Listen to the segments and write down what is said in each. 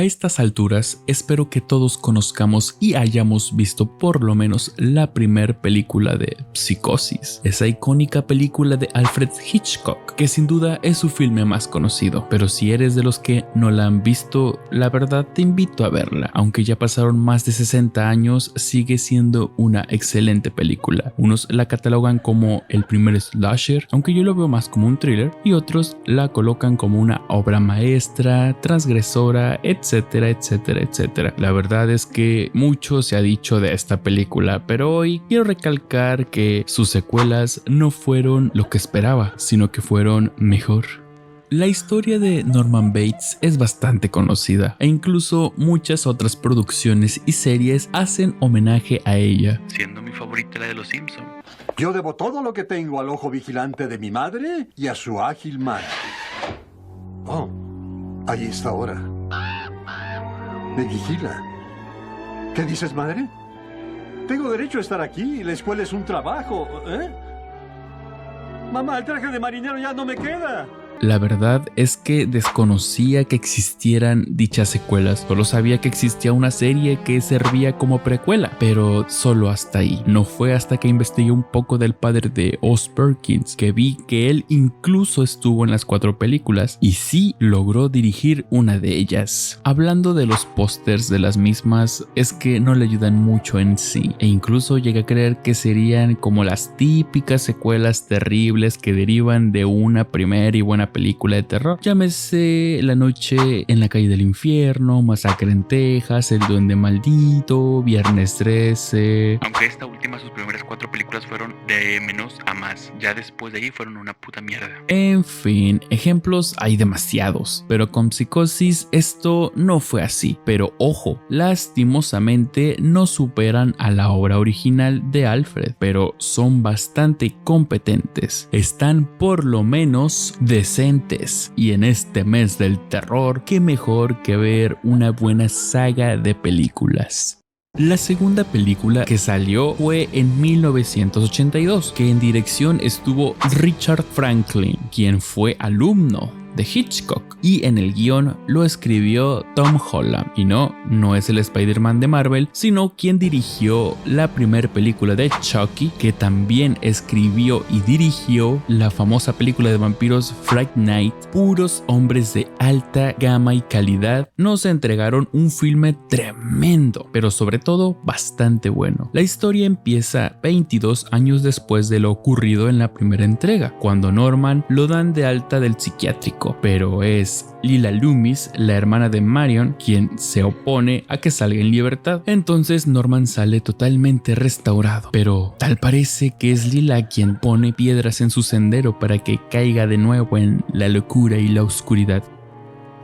A estas alturas, espero que todos conozcamos y hayamos visto por lo menos la primer película de Psicosis, esa icónica película de Alfred Hitchcock, que sin duda es su filme más conocido. Pero si eres de los que no la han visto, la verdad te invito a verla. Aunque ya pasaron más de 60 años, sigue siendo una excelente película. Unos la catalogan como el primer slasher, aunque yo lo veo más como un thriller, y otros la colocan como una obra maestra, transgresora, etcétera, etcétera, etcétera. La verdad es que mucho se ha dicho de esta película, pero hoy quiero recalcar que sus secuelas no fueron lo que esperaba, sino que fueron mejor. La historia de Norman Bates es bastante conocida e incluso muchas otras producciones y series hacen homenaje a ella, siendo mi favorita la de Los Simpson. Yo debo todo lo que tengo al ojo vigilante de mi madre y a su ágil mano. Oh, allí está ahora. Me vigila. ¿Qué dices, madre? Tengo derecho a estar aquí. La escuela es un trabajo, ¿eh? Mamá, el traje de marinero ya no me queda. La verdad es que desconocía que existieran dichas secuelas, solo sabía que existía una serie que servía como precuela, pero solo hasta ahí. No fue hasta que investigué un poco del padre de Oz Perkins que vi que él incluso estuvo en las 4 películas y sí logró dirigir una de ellas. Hablando de los pósters de las mismas, es que no le ayudan mucho en sí, e incluso llegué a creer que serían como las típicas secuelas terribles que derivan de una primera y buena película de terror. Llámese La noche en la calle del infierno, Masacre en Texas, El duende maldito, Viernes 13. Aunque esta última, sus primeras 4 películas fueron de menos a más. Ya después de ahí fueron una puta mierda. En fin, ejemplos hay demasiados, pero con Psicosis esto no fue así. Pero ojo, lastimosamente no superan a la obra original de Alfred, pero son bastante competentes. Están por lo menos decentes. Y en este mes del terror, qué mejor que ver una buena saga de películas. La segunda película que salió fue en 1982, que en dirección estuvo Richard Franklin, quien fue alumno de Hitchcock, y en el guión lo escribió Tom Holland. Y no es el Spider-Man de Marvel, sino quien dirigió la primera película de Chucky, que también escribió y dirigió la famosa película de vampiros Fright Night. Puros hombres de alta gama y calidad nos entregaron un filme tremendo, pero sobre todo bastante bueno. La historia empieza 22 años después de lo ocurrido en la primera entrega, cuando Norman lo dan de alta del psiquiátrico, pero es Lila Loomis, la hermana de Marion, quien se opone a que salga en libertad. Entonces Norman sale totalmente restaurado, pero tal parece que es Lila quien pone piedras en su sendero para que caiga de nuevo en la locura y la oscuridad.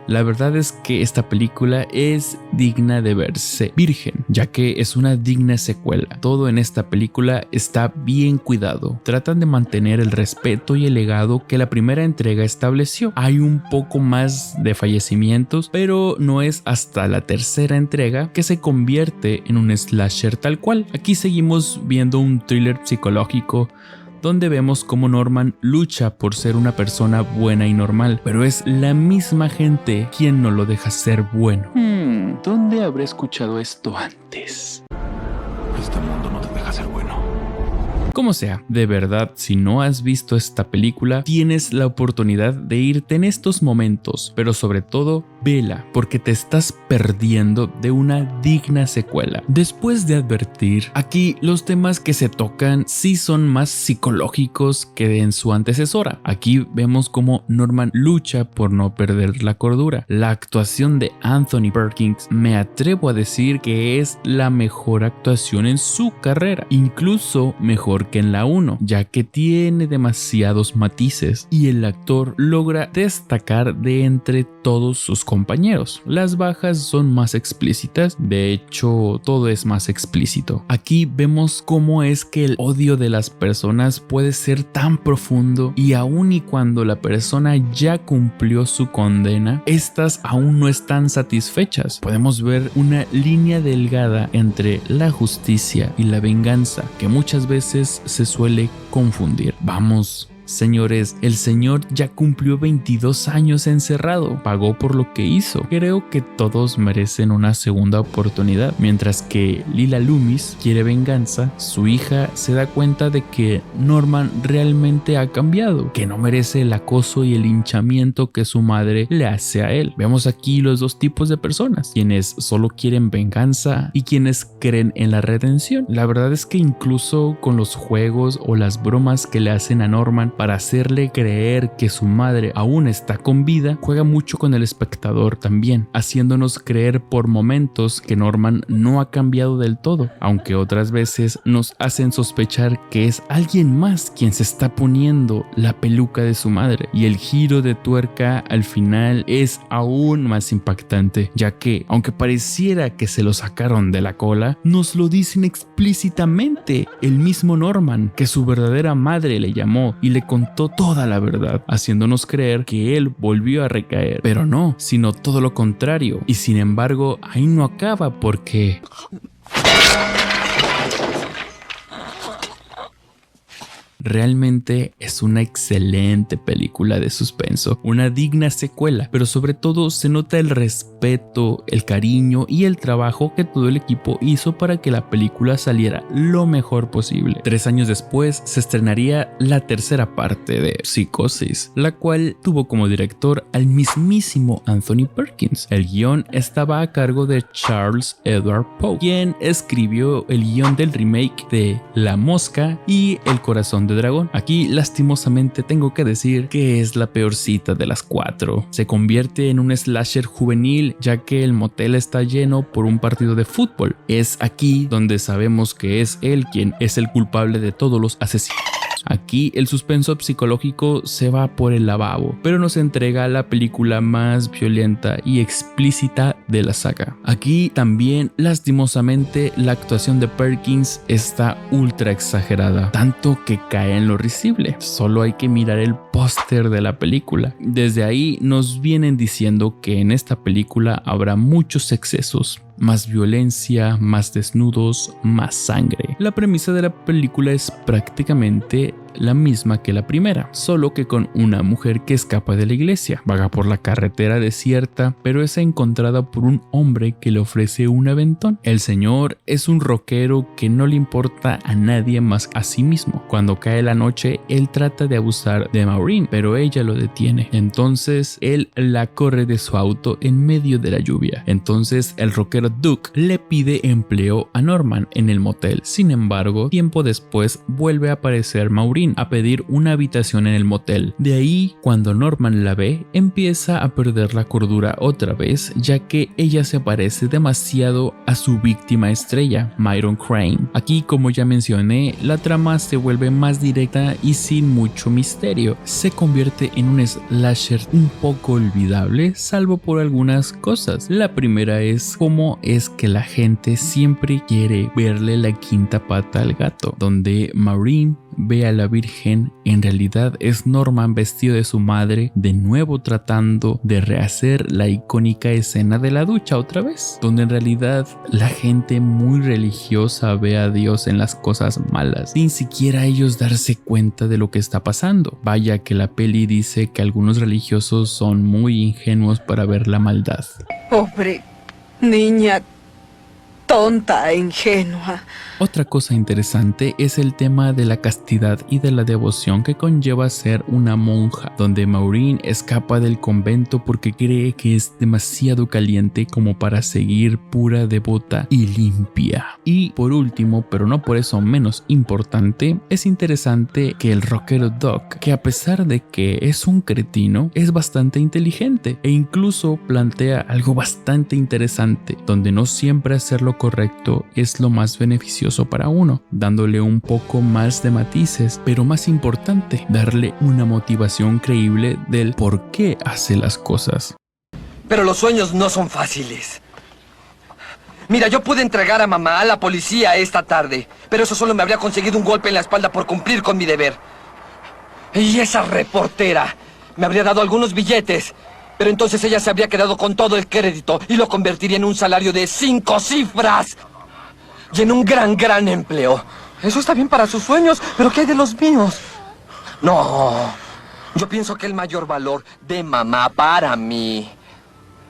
La verdad es que esta película es digna de verse virgen, ya que es una digna secuela. Todo en esta película está bien cuidado. Tratan de mantener el respeto y el legado que la primera entrega estableció. Hay un poco más de fallecimientos, pero no es hasta la tercera entrega que se convierte en un slasher tal cual. Aquí seguimos viendo un thriller psicológico donde vemos cómo Norman lucha por ser una persona buena y normal, pero es la misma gente quien no lo deja ser bueno. ¿Dónde habré escuchado esto antes? Este mundo no te deja ser bueno. Como sea, de verdad, si no has visto esta película, tienes la oportunidad de irte en estos momentos, pero sobre todo, vela, porque te estás perdiendo de una digna secuela. Después de advertir, aquí los temas que se tocan sí son más psicológicos que en su antecesora. Aquí vemos cómo Norman lucha por no perder la cordura. La actuación de Anthony Perkins me atrevo a decir que es la mejor actuación en su carrera, incluso mejor que en la 1, ya que tiene demasiados matices y el actor logra destacar de entre todos sus compañeros. Las bajas son más explícitas, de hecho todo es más explícito. Aquí vemos cómo es que el odio de las personas puede ser tan profundo y aun y cuando la persona ya cumplió su condena, estas aún no están satisfechas. Podemos ver una línea delgada entre la justicia y la venganza que muchas veces se suele confundir. Vamos, Señores, el señor ya cumplió 22 años encerrado, pagó por lo que hizo. Creo que todos merecen una segunda oportunidad. Mientras que Lila Loomis quiere venganza, su hija se da cuenta de que Norman realmente ha cambiado, que no merece el acoso y el linchamiento que su madre le hace a él. Vemos aquí los dos tipos de personas, quienes solo quieren venganza y quienes creen en la redención. La verdad es que incluso con los juegos o las bromas que le hacen a Norman para hacerle creer que su madre aún está con vida, juega mucho con el espectador también, haciéndonos creer por momentos que Norman no ha cambiado del todo, aunque otras veces nos hacen sospechar que es alguien más quien se está poniendo la peluca de su madre. Y el giro de tuerca al final es aún más impactante, ya que aunque pareciera que se lo sacaron de la cola, nos lo dicen explícitamente el mismo Norman, que su verdadera madre le llamó y le contó toda la verdad, haciéndonos creer que él volvió a recaer, pero no, sino todo lo contrario. Y sin embargo, ahí no acaba, porque realmente es una excelente película de suspenso, una digna secuela, pero sobre todo se nota el respeto, el cariño y el trabajo que todo el equipo hizo para que la película saliera lo mejor posible. 3 años después se estrenaría la tercera parte de Psicosis, la cual tuvo como director al mismísimo Anthony Perkins. El guión estaba a cargo de Charles Edward Poe, quien escribió el guión del remake de La Mosca y El Corazón de Dragón. Aquí lastimosamente tengo que decir que es la peorcita de las 4. Se convierte en un slasher juvenil, ya que el motel está lleno por un partido de fútbol. Es aquí donde sabemos que es él quien es el culpable de todos los asesinos. Aquí el suspenso psicológico se va por el lavabo, pero nos entrega la película más violenta y explícita de la saga. Aquí también, lastimosamente, la actuación de Perkins está ultra exagerada, tanto que cae en lo risible. Solo hay que mirar el póster de la película. Desde ahí nos vienen diciendo que en esta película habrá muchos excesos, más violencia, más desnudos, más sangre. La premisa de la película es prácticamente la misma que la primera, solo que con una mujer que escapa de la iglesia, vaga por la carretera desierta, pero es encontrada por un hombre que le ofrece un aventón. El señor es un rockero que no le importa a nadie más a sí mismo. Cuando cae la noche, él trata de abusar de Maureen, pero ella lo detiene. Entonces él la corre de su auto en medio de la lluvia. Entonces el rockero Duke le pide empleo a Norman en el motel. Sin embargo, tiempo después vuelve a aparecer Maureen a pedir una habitación en el motel. De ahí, cuando Norman la ve, empieza a perder la cordura otra vez, ya que ella se parece demasiado a su víctima estrella, Myron Crane. Aquí, como ya mencioné, la trama se vuelve más directa y sin mucho misterio. Se convierte en un slasher un poco olvidable, salvo por algunas cosas. La primera es cómo es que la gente siempre quiere verle la quinta pata al gato, donde Maureen ve a la Virgen, en realidad es Norman vestido de su madre, de nuevo tratando de rehacer la icónica escena de la ducha otra vez, donde en realidad la gente muy religiosa ve a Dios en las cosas malas, sin siquiera ellos darse cuenta de lo que está pasando. Vaya que la peli dice que algunos religiosos son muy ingenuos para ver la maldad. Pobre niña tonta e ingenua. Otra cosa interesante es el tema de la castidad y de la devoción que conlleva ser una monja, donde Maureen escapa del convento porque cree que es demasiado caliente como para seguir pura, devota y limpia. Y por último, pero no por eso menos importante, es interesante que el rockero Doc, que a pesar de que es un cretino, es bastante inteligente e incluso plantea algo bastante interesante, donde no siempre hacer lo correcto es lo más beneficioso para uno, dándole un poco más de matices, pero más importante, darle una motivación creíble del por qué hace las cosas. Pero los sueños no son fáciles. Mira, yo pude entregar a mamá a la policía esta tarde, pero eso solo me habría conseguido un golpe en la espalda por cumplir con mi deber. Y esa reportera me habría dado algunos billetes, pero entonces ella se habría quedado con todo el crédito y lo convertiría en un salario de 5 cifras. Y en un gran empleo. Eso está bien para sus sueños, pero ¿qué hay de los míos? No, yo pienso que el mayor valor de mamá para mí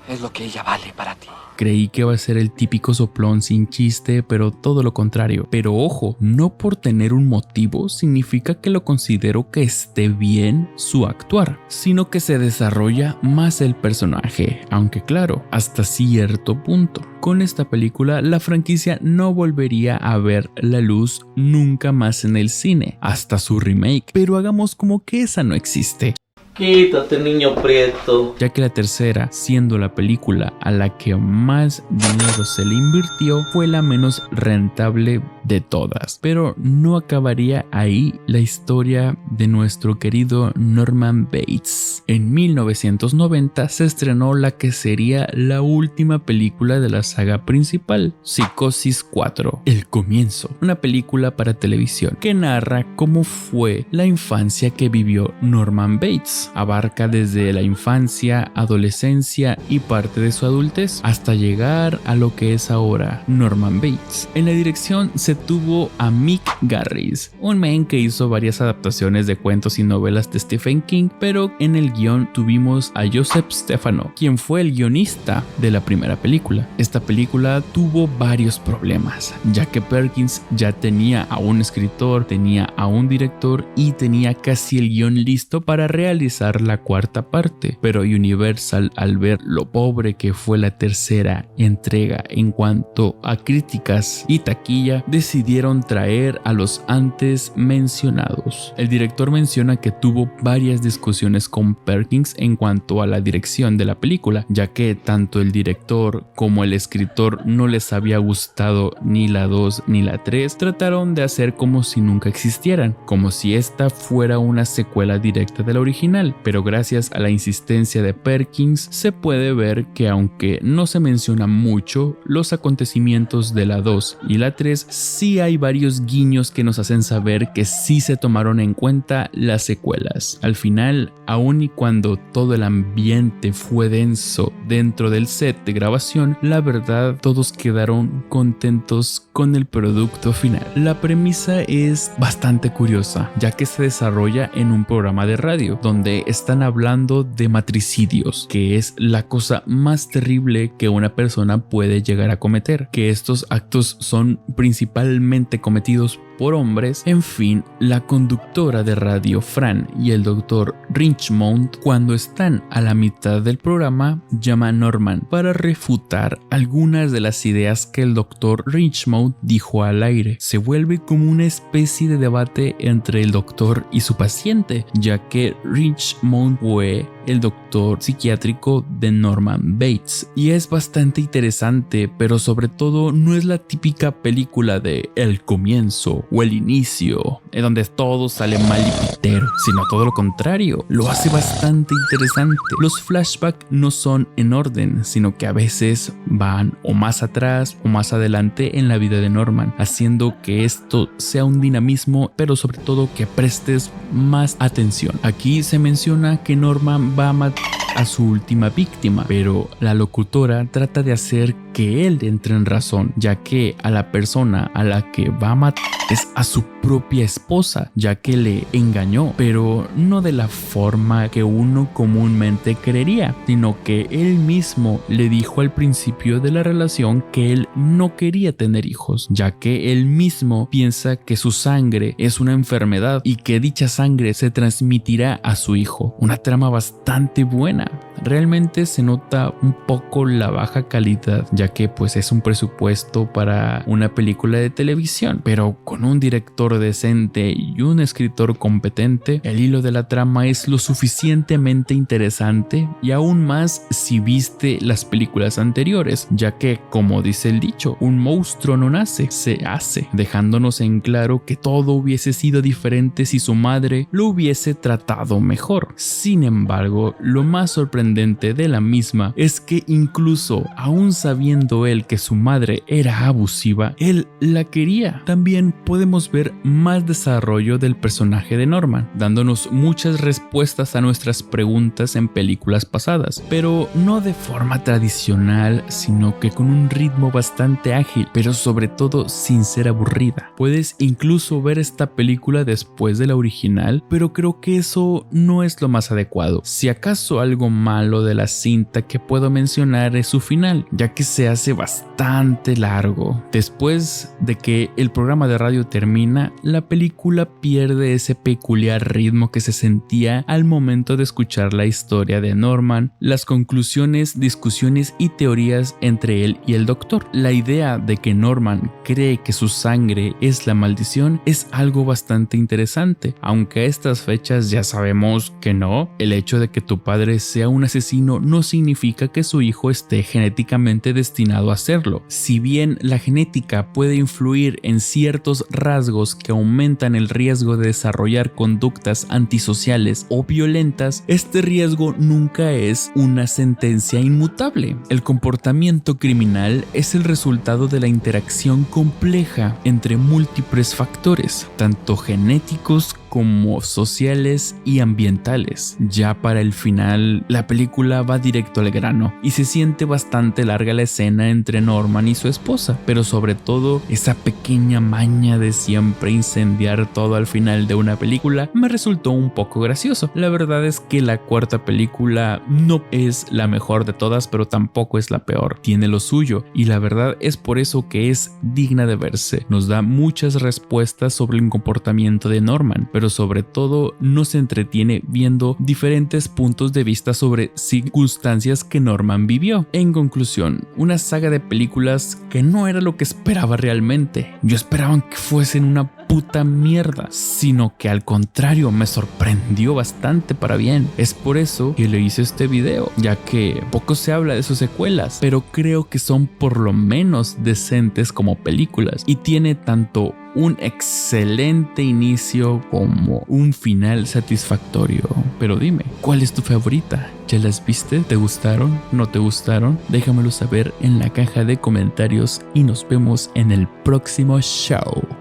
es lo que ella vale para ti. Creí que iba a ser el típico soplón sin chiste, pero todo lo contrario. Pero ojo, no por tener un motivo significa que lo considero que esté bien su actuar, sino que se desarrolla más el personaje, aunque claro, hasta cierto punto. Con esta película, la franquicia no volvería a ver la luz nunca más en el cine, hasta su remake, pero hagamos como que esa no existe. Quítate, niño prieto. Ya que la tercera, siendo la película a la que más dinero se le invirtió, fue la menos rentable de todas. Pero no acabaría ahí la historia de nuestro querido Norman Bates. En 1990 se estrenó la que sería la última película de la saga principal, Psicosis 4, El Comienzo, una película para televisión que narra cómo fue la infancia que vivió Norman Bates. Abarca desde la infancia, adolescencia y parte de su adultez hasta llegar a lo que es ahora Norman Bates. En la dirección se tuvo a Mick Garris, un man que hizo varias adaptaciones de cuentos y novelas de Stephen King, pero en el guión tuvimos a Joseph Stefano, quien fue el guionista de la primera película. Esta película tuvo varios problemas, ya que Perkins ya tenía a un escritor, tenía a un director y tenía casi el guión listo para realizar la cuarta parte, pero Universal, al ver lo pobre que fue la tercera entrega en cuanto a críticas y taquilla, decidieron traer a los antes mencionados. El director menciona que tuvo varias discusiones con Perkins en cuanto a la dirección de la película, ya que tanto el director como el escritor no les había gustado ni la 2 ni la 3. Trataron de hacer como si nunca existieran, como si esta fuera una secuela directa de la original, pero gracias a la insistencia de Perkins se puede ver que aunque no se menciona mucho los acontecimientos de la 2 y la 3, sí hay varios guiños que nos hacen saber que sí se tomaron en cuenta las secuelas. Al final, aun y cuando todo el ambiente fue denso dentro del set de grabación, la verdad todos quedaron contentos con el producto final. La premisa es bastante curiosa, ya que se desarrolla en un programa de radio donde están hablando de matricidios, que es la cosa más terrible que una persona puede llegar a cometer, que estos actos son principalmente cometidos por hombres. En fin, la conductora de radio Fran y el doctor Richmond, cuando están a la mitad del programa, llama a Norman para refutar algunas de las ideas que el doctor Richmond dijo al aire. Se vuelve como una especie de debate entre el doctor y su paciente, ya que Richmond fue el doctor psiquiátrico de Norman Bates, y es bastante interesante, pero sobre todo no es la típica película de El Comienzo o El Inicio, en donde todo sale mal y pitero, sino todo lo contrario, lo hace bastante interesante. Los flashbacks no son en orden, sino que a veces van o más atrás o más adelante en la vida de Norman, haciendo que esto sea un dinamismo, pero sobre todo que prestes más atención. Aquí se menciona que Norman va a matar a su última víctima, pero la locutora trata de hacer que él entre en razón, ya que a la persona a la que va a matar es a su propia esposa, ya que le engañó, pero no de la forma que uno comúnmente creería, sino que él mismo le dijo al principio de la relación que él no quería tener hijos, ya que él mismo piensa que su sangre es una enfermedad y que dicha sangre se transmitirá a su hijo. Una trama bastante buena. Realmente se nota un poco la baja calidad, ya que pues es un presupuesto para una película de televisión, pero con un director decente y un escritor competente, el hilo de la trama es lo suficientemente interesante, y aún más si viste las películas anteriores, ya que, como dice el dicho, un monstruo no nace, se hace, dejándonos en claro que todo hubiese sido diferente si su madre lo hubiese tratado mejor. Sin embargo, lo más sorprendente de la misma es que incluso aún sabiendo él que su madre era abusiva, él la quería. También podemos ver más desarrollo del personaje de Norman, dándonos muchas respuestas a nuestras preguntas en películas pasadas, pero no de forma tradicional, sino que con un ritmo bastante ágil, pero sobre todo sin ser aburrida. Puedes incluso ver esta película después de la original, pero creo que eso no es lo más adecuado. Si acaso algo malo de la cinta que puedo mencionar es su final, ya que se hace bastante largo. Después de que el programa de radio termina, la película pierde ese peculiar ritmo que se sentía al momento de escuchar la historia de Norman, las conclusiones, discusiones y teorías entre él y el doctor. La idea de que Norman cree que su sangre es la maldición es algo bastante interesante, aunque a estas fechas ya sabemos que no. El hecho de que tu padre sea un asesino no significa que su hijo esté genéticamente destinado a serlo. Si bien la genética puede influir en ciertos rasgos que aumentan el riesgo de desarrollar conductas antisociales o violentas, este riesgo nunca es una sentencia inmutable. El comportamiento criminal es el resultado de la interacción compleja entre múltiples factores, tanto genéticos como sociales y ambientales. Ya para el final, la película va directo al grano y se siente bastante larga la escena entre Norman y su esposa, pero sobre todo esa pequeña maña de siempre incendiar todo al final de una película me resultó un poco gracioso. La verdad es que la cuarta película no es la mejor de todas, pero tampoco es la peor. Tiene lo suyo y la verdad es por eso que es digna de verse. Nos da muchas respuestas sobre el comportamiento de Norman, pero sobre todo nos entretiene viendo diferentes puntos de vista sobre circunstancias que Norman vivió. En conclusión, una saga de películas que no era lo que esperaba realmente. Yo esperaba que fuesen una puta mierda, sino que al contrario me sorprendió bastante para bien. Es por eso que le hice este video, ya que poco se habla de sus secuelas, pero creo que son por lo menos decentes como películas y tiene tanto un excelente inicio como un final satisfactorio. Pero dime, ¿cuál es tu favorita? ¿Ya las viste? ¿Te gustaron? ¿No te gustaron? Déjamelo saber en la caja de comentarios y nos vemos en el próximo show.